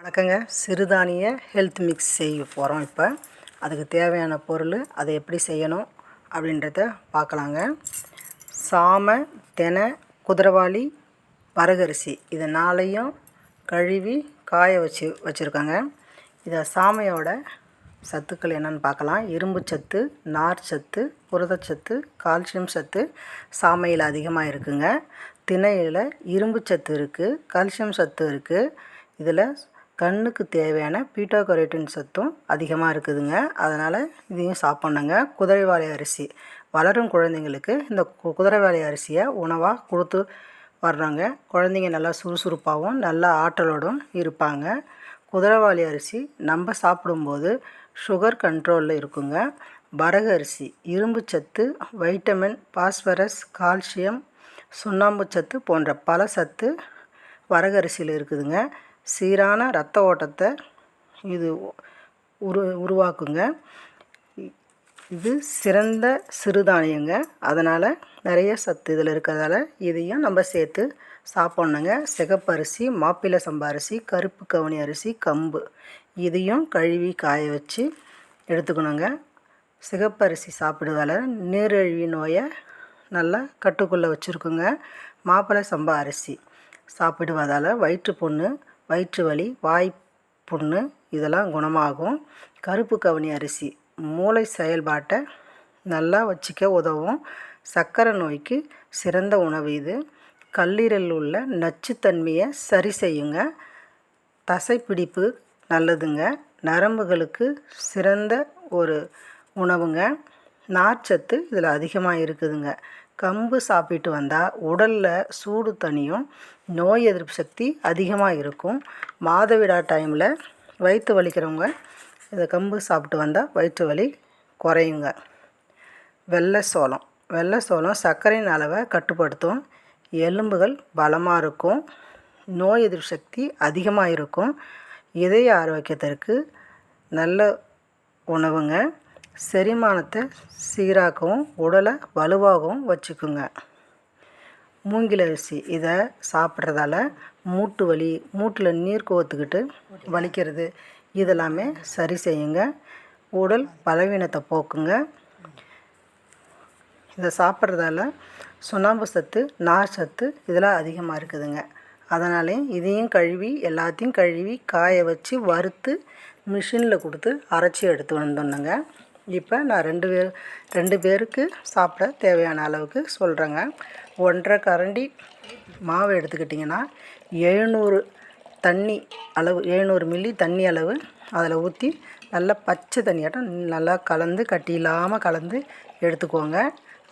வணக்கங்க. சிறுதானிய health mix செய்ய போகிறோம். இப்போ அதுக்கு தேவையான பொருள், அதை எப்படி செய்யணும் அப்படின்றத பார்க்கலாங்க. சாமை, தெனை, குதிரைவாலி, வரகரிசி இது 4ஐயும் கழுவி காய வச்சுருக்காங்க. இதை சாமையோட சத்துக்கள் என்னென்னு பார்க்கலாம். இரும்பு சத்து, நார் சத்து, புரதச்சத்து, கால்சியம் சத்து சாமையில் அதிகமாக இருக்குங்க. திணையில் இரும்பு சத்து இருக்குது, கால்சியம் சத்து இருக்குது. இதில் கண்ணுக்கு தேவையான பீட்டா கரோட்டின் சத்தும் அதிகமாக இருக்குதுங்க. அதனால் இதையும் சாப்பிட்ணுங்க. குதிரைவாலி அரிசி வளரும் குழந்தைங்களுக்கு இந்த குதிரைவாலி அரிசியை உணவாக கொடுத்து வர்றாங்க. குழந்தைங்க நல்லா சுறுசுறுப்பாகவும் நல்லா ஆற்றலோடும் இருப்பாங்க. குதிரைவாலி அரிசி நம்ம சாப்பிடும்போது சுகர் கண்ட்ரோலில் இருக்குங்க. வரகு அரிசி இரும்பு சத்து, வைட்டமின், பாஸ்பரஸ், கால்சியம், சுண்ணாம்பு சத்து போன்ற பல சத்து வரகு அரிசியில் இருக்குதுங்க. சீரான இரத்த ஓட்டத்தை இது உருவாக்குங்க. இது சிறந்த சிறுதானியங்க. அதனால் நிறைய சத்து இதில் இருக்கிறதால இதையும் நம்ம சேர்த்து சாப்பிட்ணுங்க. சிகப்பரிசி, மாப்பிள்ளை சம்பா அரிசி, கருப்பு கவுனி அரிசி, கம்பு இதையும் கழுவி காய வச்சு எடுத்துக்கணுங்க. சிகப்பரிசி சாப்பிடுவதால் நீரிழிவு நோயை நல்லா கட்டுக்குள்ளே வச்சுருக்குங்க. மாப்பிள்ளை சம்பா அரிசி சாப்பிடுவதால் வயிற்றுப்புண்ணு, வயிற்று வலி, வாய் புண்ணு இதெல்லாம் குணமாகும். கருப்பு கவுனி அரிசி மூளை செயல்பாட்டை நல்லா வச்சுக்க உதவும். சர்க்கரை நோய்க்கு சிறந்த உணவு இது. கல்லீரலில் உள்ள நச்சுத்தன்மையை சரி செய்யுங்க. தசைப்பிடிப்பு நல்லதுங்க. நரம்புகளுக்கு சிறந்த ஒரு உணவுங்க. நார்ச்சத்து இதில் அதிகமாக இருக்குதுங்க. கம்பு சாப்பிட்டு வந்தால் உடலில் சூடு தணியும், நோய் எதிர்ப்பு சக்தி அதிகமாக இருக்கும். மாதவிடாய் டைமில் வயிற்று வலிக்கிறவங்க இந்த கம்பு சாப்பிட்டு வந்தால் வயிற்று வலி குறையுங்க. வெள்ளை சோளம் சர்க்கரையின் அளவை கட்டுப்படுத்தும். எலும்புகள் பலமாக இருக்கும். நோய் எதிர்ப்பு சக்தி அதிகமாக இருக்கும். இதய ஆரோக்கியத்திற்கு நல்ல உணவுங்க. செரிமானத்தை சீராக்கவும் உடலை வலுவாகவும் வச்சுக்குங்க. மூங்கில் அரிசி இதை சாப்பிட்றதால மூட்டு வலி, மூட்டில் நீர் கோர்த்துக்கிட்டு வலிக்கிறது இதெல்லாமே சரி செய்யுங்க. உடல் பலவீனத்தை போக்குங்க. இதை சாப்பிட்றதால சுண்ணாம்பு சத்து, நார் சத்து இதெல்லாம் அதிகமாக இருக்குதுங்க. அதனாலே இதையும் எல்லாத்தையும் கழுவி காய வச்சு வறுத்து மிஷினில் கொடுத்து அரைச்சி எடுத்து வந்துடணுங்க. இப்போ நான் ரெண்டு பேருக்கு சாப்பிட தேவையான அளவுக்கு சொல்கிறேங்க. 1.5 கரண்டி மாவு எடுத்துக்கிட்டிங்கன்னா 700 மில்லி தண்ணி அளவு அதில் ஊற்றி நல்லா பச்சை தண்ணியாட்டம் நல்லா கலந்து கட்டி இல்லாமல் கலந்து எடுத்துக்கோங்க.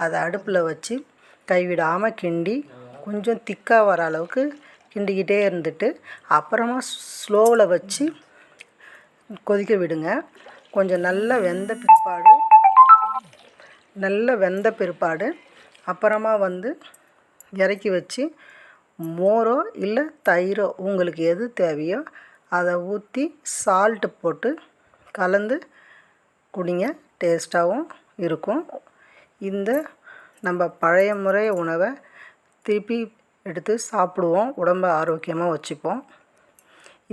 அதை அடுப்பில் வச்சு கைவிடாமல் கிண்டி கொஞ்சம் திக்காக வர அளவுக்கு கிண்டிக்கிட்டே இருந்துட்டு அப்புறமா ஸ்லோவில் வச்சு கொதிக்க விடுங்க. கொஞ்சம் நல்லா வெந்த பிற்பாடு அப்புறமா இறக்கி வச்சு மோரோ இல்லை தயிரோ உங்களுக்கு எது தேவையோ அதை ஊற்றி சால்ட்டு போட்டு கலந்து குடிங்க. டேஸ்ட்டாகவும் இருக்கும். இந்த நம்ம பழைய முறை உணவை திருப்பி எடுத்து சாப்பிடுவோம். உடம்பை ஆரோக்கியமாக வச்சுப்போம்.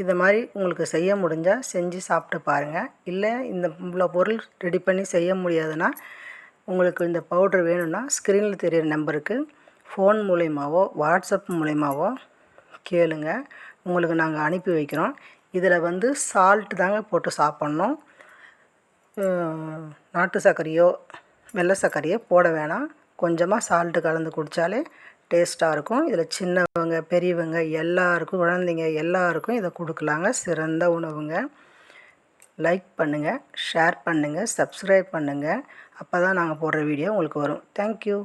இதை மாதிரி உங்களுக்கு செய்ய முடிஞ்சால் செஞ்சு சாப்பிட்டு பாருங்கள். இல்லை இவ்வளோ பொருள் ரெடி பண்ணி செய்ய முடியாதுன்னா உங்களுக்கு இந்த பவுடர் வேணும்னா ஸ்க்ரீனில் தெரிகிற நம்பருக்கு ஃபோன் மூலயமாவோ வாட்ஸ்அப் மூலயமாவோ கேளுங்க. உங்களுக்கு நாங்கள் அனுப்பி வைக்கிறோம். இதில் சால்ட்டு தாங்க போட்டு சாப்பிட்ணும். நாட்டு சர்க்கரையோ வெள்ளை சர்க்கரையோ போட வேணாம். கொஞ்சமாக சால்ட்டு கலந்து குடித்தாலே டேஸ்ட்டாக இருக்கும். இதில் சின்னவங்க பெரியவங்க எல்லாருக்கும், குழந்தைங்க எல்லாருக்கும் இதை கொடுக்கலாங்க. சிறந்த உணவுங்க. லைக் பண்ணுங்கள், ஷேர் பண்ணுங்கள், சப்ஸ்கிரைப் பண்ணுங்கள். அப்போ தான் நாங்கள் போடுற வீடியோ உங்களுக்கு வரும். தேங்க்யூ.